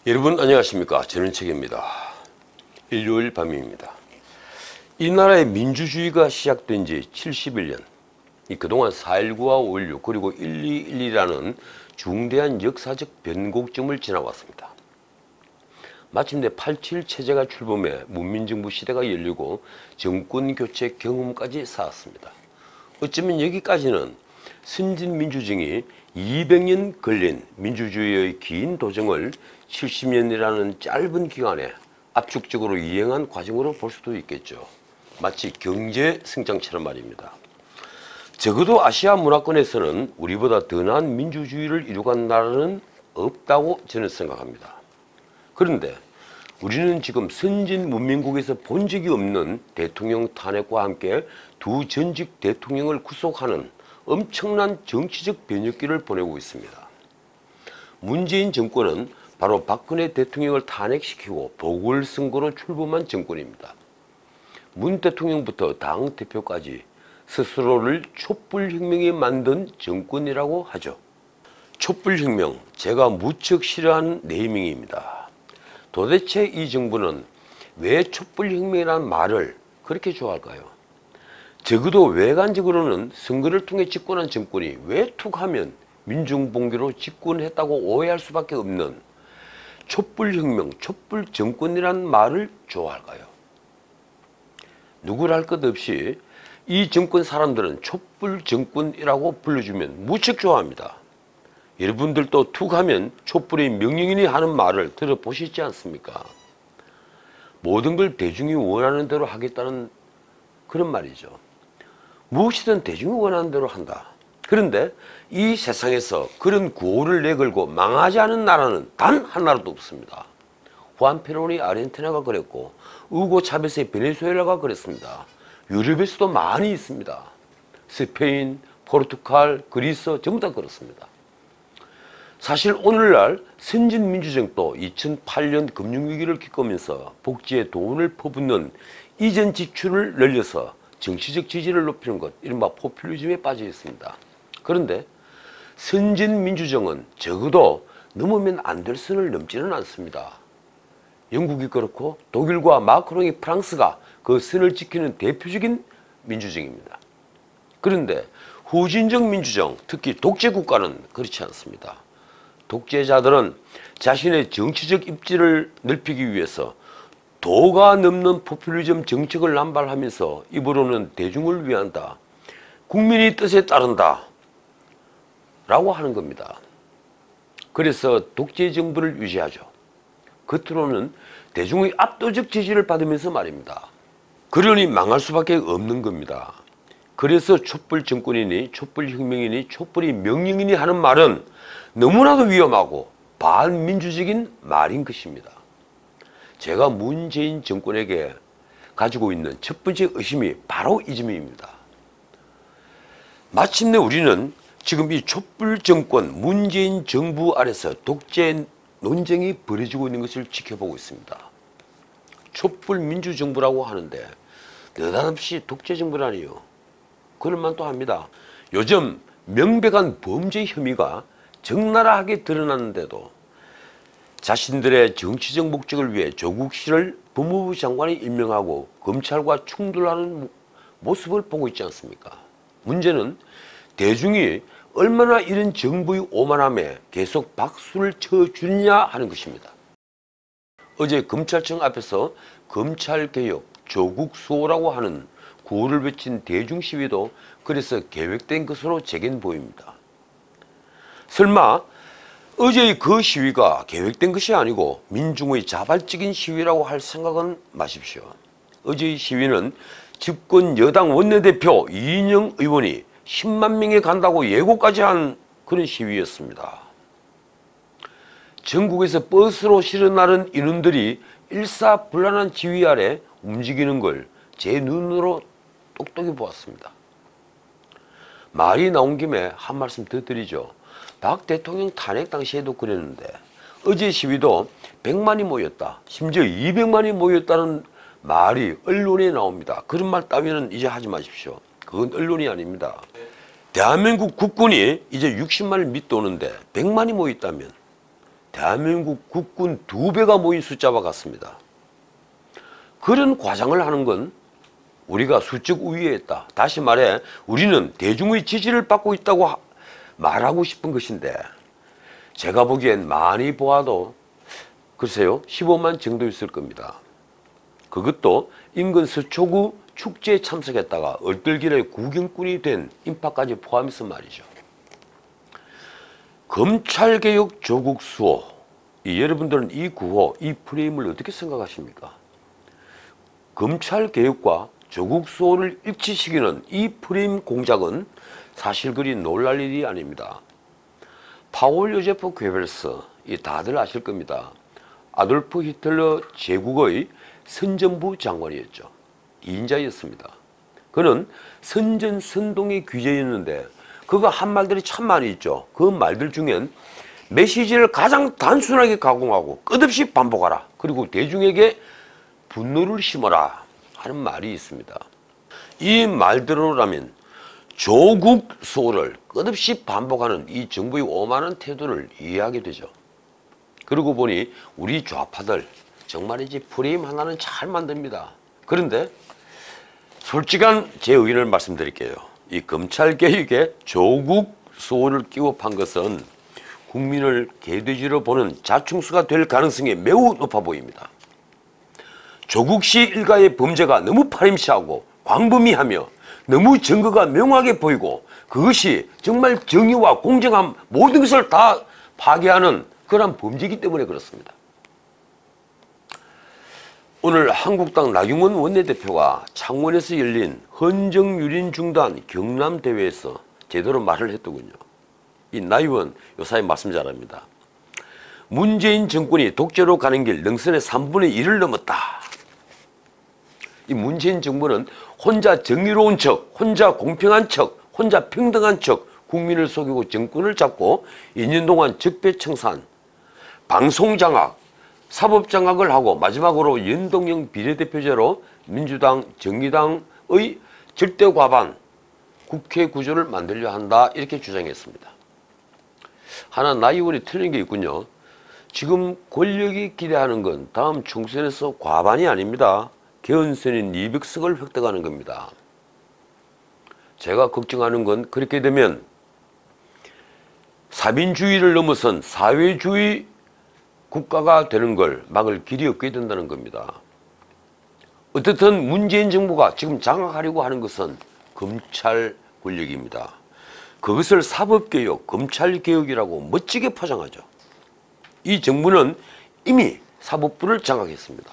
여러분 안녕하십니까. 저는 책입니다. 일요일 밤입니다. 이 나라의 민주주의가 시작된 지 71년, 그동안 4.19와 5.16 그리고 12.12라는 중대한 역사적 변곡점을 지나왔습니다. 마침내 87 체제가 출범해 문민정부 시대가 열리고 정권교체 경험까지 쌓았습니다. 어쩌면 여기까지는 선진민주정이 200년 걸린 민주주의의 긴 도정을 70년이라는 짧은 기간에 압축적으로 이행한 과정으로 볼 수도 있겠죠. 마치 경제 성장처럼 말입니다. 적어도 아시아 문화권에서는 우리보다 더 나은 민주주의를 이루간 나라는 없다고 저는 생각합니다. 그런데 우리는 지금 선진 문명국에서 본 적이 없는 대통령 탄핵과 함께 두 전직 대통령을 구속하는 엄청난 정치적 변혁기를 보내고 있습니다. 문재인 정권은 바로 박근혜 대통령을 탄핵시키고 보궐선거로 출범한 정권입니다. 문 대통령부터 당 대표까지 스스로를 촛불혁명에 만든 정권이라고 하죠. 촛불혁명, 제가 무척 싫어하는 네이밍입니다. 도대체 이 정부는 왜 촛불혁명이라는 말을 그렇게 좋아할까요? 적어도 외관적으로는 선거를 통해 집권한 정권이 왜 툭하면 민중봉기로 집권했다고 오해할 수밖에 없는 촛불혁명, 촛불정권이라는 말을 좋아할까요? 누구랄 것 없이 이 정권 사람들은 촛불정권이라고 불러주면 무척 좋아합니다. 여러분들도 툭하면 촛불의 명령이니 하는 말을 들어보시지 않습니까? 모든 걸 대중이 원하는 대로 하겠다는 그런 말이죠. 무엇이든 대중이 원하는 대로 한다. 그런데 이 세상에서 그런 구호를 내걸고 망하지 않은 나라는 단 한 나라도 없습니다. 후안 페론이 아르헨티나가 그랬고 우고 차베스의 베네수엘라가 그랬습니다. 유럽에서도 많이 있습니다. 스페인, 포르투갈, 그리스 전부 다 그렇습니다. 사실 오늘날 선진민주정도 2008년 금융위기를 겪으면서 복지에 돈을 퍼붓는 이전 지출을 늘려서 정치적 지지를 높이는 것, 이른바 포퓰리즘에 빠져 있습니다. 그런데 선진민주정은 적어도 넘으면 안 될 선을 넘지는 않습니다. 영국이 그렇고 독일과 마크롱이 프랑스가 그 선을 지키는 대표적인 민주정입니다. 그런데 후진적 민주정, 특히 독재국가는 그렇지 않습니다. 독재자들은 자신의 정치적 입지를 넓히기 위해서 도가 넘는 포퓰리즘 정책을 남발하면서 입으로는 대중을 위한다, 국민의 뜻에 따른다 라고 하는 겁니다. 그래서 독재 정부를 유지하죠. 겉으로는 대중의 압도적 지지를 받으면서 말입니다. 그러니 망할 수밖에 없는 겁니다. 그래서 촛불 정권이니 촛불 혁명이니 촛불이 명령이니 하는 말은 너무나도 위험하고 반민주적인 말인 것입니다. 제가 문재인 정권에게 가지고 있는 첫 번째 의심이 바로 이 점입니다. 마침내 우리는 지금 이 촛불 정권 문재인 정부 아래서 독재 논쟁이 벌어지고 있는 것을 지켜보고 있습니다. 촛불 민주정부라고 하는데 느닷없이 독재 정부라니요. 그럴만도 합니다. 요즘 명백한 범죄 혐의가 적나라하게 드러났는데도 자신들의 정치적 목적을 위해 조국 씨를 법무부 장관이 임명하고 검찰과 충돌하는 모습을 보고 있지 않습니까? 문제는 대중이 얼마나 이런 정부의 오만함에 계속 박수를 쳐주느냐 하는 것입니다. 어제 검찰청 앞에서 검찰개혁, 조국 수호라고 하는 구호를 외친 대중시위도 그래서 계획된 것으로 제겐 보입니다. 설마 어제의 그 시위가 계획된 것이 아니고 민중의 자발적인 시위라고 할 생각은 마십시오. 어제의 시위는 집권 여당 원내대표 이인영 의원이 10만 명에 간다고 예고까지 한 그런 시위였습니다. 전국에서 버스로 실어 나른 인원들이 일사불란한 지휘 아래 움직이는 걸 제 눈으로 똑똑히 보았습니다. 말이 나온 김에 한 말씀 더 드리죠. 박 대통령 탄핵 당시에도 그랬는데 어제 시위도 100만이 모였다, 심지어 200만이 모였다는 말이 언론에 나옵니다. 그런 말 따위는 이제 하지 마십시오. 그건 언론이 아닙니다. 대한민국 국군이 이제 60만을 밑도는데 100만이 모였다면 대한민국 국군 2배가 모인 숫자와 같습니다. 그런 과장을 하는 건 우리가 수적 우위에 있다. 다시 말해 우리는 대중의 지지를 받고 있다고 말하고 싶은 것인데, 제가 보기엔 많이 보아도 글쎄요 15만 정도 있을 겁니다. 그것도 인근 서초구 축제에 참석했다가 얼떨결에 구경꾼이 된 인파까지 포함해서 말이죠. 검찰개혁 조국 수호, 여러분들은 이 구호, 이 프레임을 어떻게 생각하십니까? 검찰개혁과 조국 수호를 일치시키는 이 프레임 공작은 사실 그리 놀랄 일이 아닙니다. 파울 요제프 괴벨스, 다들 아실 겁니다. 아돌프 히틀러 제국의 선전부 장관이었죠. 2인자였습니다. 그는 선전선동의 귀재였는데 그가 한 말들이 참 많이 있죠. 그 말들 중엔 메시지를 가장 단순하게 가공하고 끝없이 반복하라. 그리고 대중에게 분노를 심어라 하는 말이 있습니다. 이 말대로라면 조국 수호를 끝없이 반복하는 이 정부의 오만한 태도를 이해하게 되죠. 그러고 보니 우리 좌파들 정말이지 프레임 하나는 잘 만듭니다. 그런데 솔직한 제 의견을 말씀드릴게요. 이 검찰개혁에 조국 수호를 끼워 판 것은 국민을 개돼지로 보는 자충수가 될 가능성이 매우 높아 보입니다. 조국씨 일가의 범죄가 너무 파렴치하고 광범위하며 너무 증거가 명확해 보이고 그것이 정말 정의와 공정함 모든 것을 다 파괴하는 그런 범죄이기 때문에 그렇습니다. 오늘 한국당 나경원 원내대표가 창원에서 열린 헌정유린중단 경남대회에서 제대로 말을 했더군요. 이 나 의원 요사이 말씀 잘합니다. 문재인 정권이 독재로 가는 길 능선의 3분의 1을 넘었다. 이 문재인 정부는 혼자 정의로운 척, 혼자 공평한 척, 혼자 평등한 척 국민을 속이고 정권을 잡고 2년 동안 적폐청산, 방송장악, 사법장악을 하고 마지막으로 연동형 비례대표제로 민주당, 정의당의 절대 과반 국회 구조를 만들려 한다 이렇게 주장했습니다. 하나 나 의원이 틀린 게 있군요. 지금 권력이 기대하는 건 다음 총선에서 과반이 아닙니다. 개헌선인 200석을 획득하는 겁니다. 제가 걱정하는 건 그렇게 되면 사민주의를 넘어선 사회주의 국가가 되는 걸 막을 길이 없게 된다는 겁니다. 어떻든 문재인 정부가 지금 장악하려고 하는 것은 검찰 권력입니다. 그것을 사법개혁, 검찰개혁이라고 멋지게 포장하죠. 이 정부는 이미 사법부를 장악했습니다.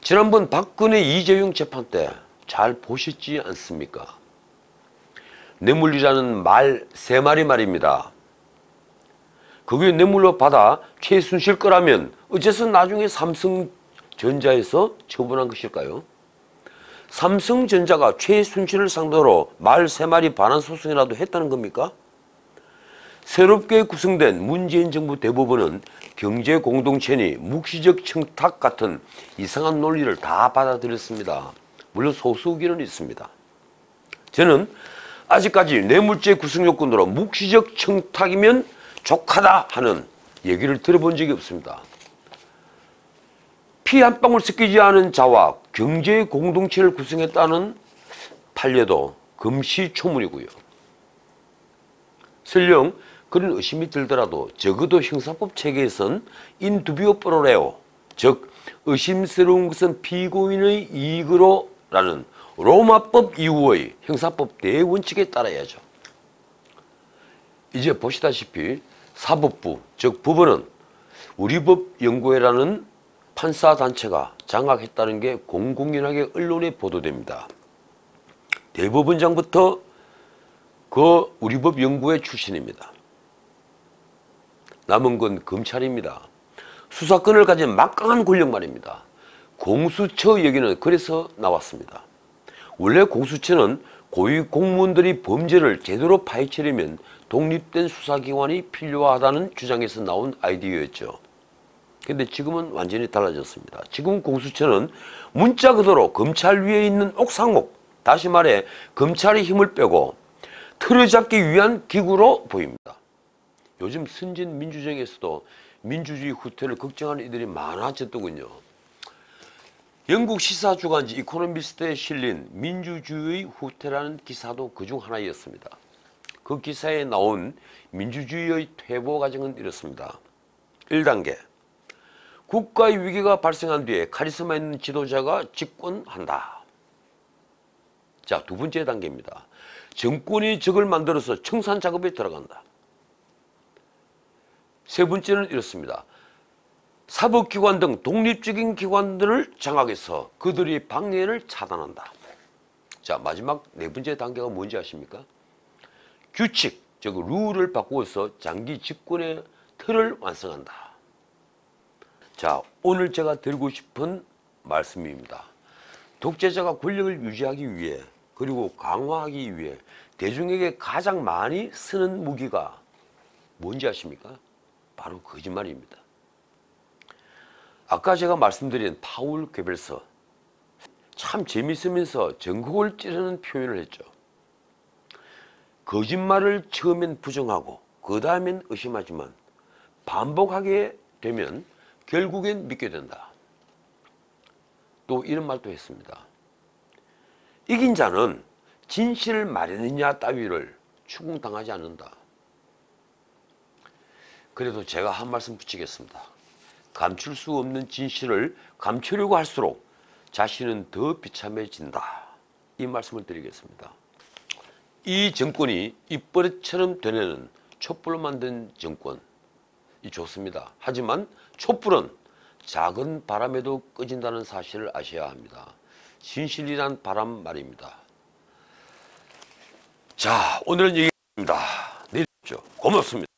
지난번 박근혜 이재용 재판 때 잘 보셨지 않습니까? 뇌물이라는 말 3마리 말입니다. 그게 뇌물로 받아 최순실 거라면 어째서 나중에 삼성전자에서 처분한 것일까요? 삼성전자가 최순실을 상대로 말 3마리 반환 소송이라도 했다는 겁니까? 새롭게 구성된 문재인 정부 대법원은 경제공동체니 묵시적 청탁 같은 이상한 논리를 다 받아들였습니다. 물론 소수 의견은 있습니다. 저는 아직까지 뇌물죄 구성 요건으로 묵시적 청탁이면 족하다 하는 얘기를 들어본 적이 없습니다. 피 한 방울 섞이지 않은 자와 경제 공동체를 구성했다는 판례도 금시초문이고요. 설령 그런 의심이 들더라도 적어도 형사법 체계에선 인두비오 프로레오, 즉 의심스러운 것은 피고인의 이익으로 라는 로마법 이후의 형사법 대원칙에 따라야죠. 이제 보시다시피 사법부, 즉 법원은 우리법연구회라는 판사단체가 장악했다는 게 공공연하게 언론에 보도됩니다. 대법원장부터 그 우리법연구회 출신입니다. 남은 건 검찰입니다. 수사권을 가진 막강한 권력 말입니다. 공수처 얘기는 그래서 나왔습니다. 원래 공수처는 고위 공무원들이 범죄를 제대로 파헤치려면 독립된 수사기관이 필요하다는 주장에서 나온 아이디어였죠. 근데 지금은 완전히 달라졌습니다. 지금 공수처는 문자 그대로 검찰 위에 있는 옥상목, 다시 말해 검찰의 힘을 빼고 틀어잡기 위한 기구로 보입니다. 요즘 선진 민주정에서도 민주주의 후퇴를 걱정하는 이들이 많아졌더군요. 영국 시사주간지 이코노미스트에 실린 민주주의 후퇴라는 기사도 그중 하나였습니다. 그 기사에 나온 민주주의의 퇴보 과정은 이렇습니다. 1단계. 국가의 위기가 발생한 뒤에 카리스마 있는 지도자가 집권한다. 자, 두 번째 단계입니다. 정권이 적을 만들어서 청산 작업에 들어간다. 세 번째는 이렇습니다. 사법기관 등 독립적인 기관들을 장악해서 그들의 방해를 차단한다. 자, 마지막 네 번째 단계가 뭔지 아십니까? 규칙, 즉 룰을 바꾸어서 장기 집권의 틀을 완성한다. 자, 오늘 제가 드리고 싶은 말씀입니다. 독재자가 권력을 유지하기 위해 그리고 강화하기 위해 대중에게 가장 많이 쓰는 무기가 뭔지 아십니까? 바로 거짓말입니다. 아까 제가 말씀드린 파울 괴벨서, 참 재밌으면서 전곡을 찌르는 표현을 했죠. 거짓말을 처음엔 부정하고 그 다음엔 의심하지만 반복하게 되면 결국엔 믿게 된다. 또 이런 말도 했습니다. 이긴 자는 진실을 말했느냐 따위를 추궁당하지 않는다. 그래도 제가 한 말씀 붙이겠습니다. 감출 수 없는 진실을 감추려고 할수록 자신은 더 비참해진다. 이 말씀을 드리겠습니다. 이 정권이 입버릇처럼 되뇌는 촛불로 만든 정권이 좋습니다. 하지만 촛불은 작은 바람에도 꺼진다는 사실을 아셔야 합니다. 진실이란 바람 말입니다. 자, 오늘은 여기까지입니다. 내일 뵙죠. 고맙습니다.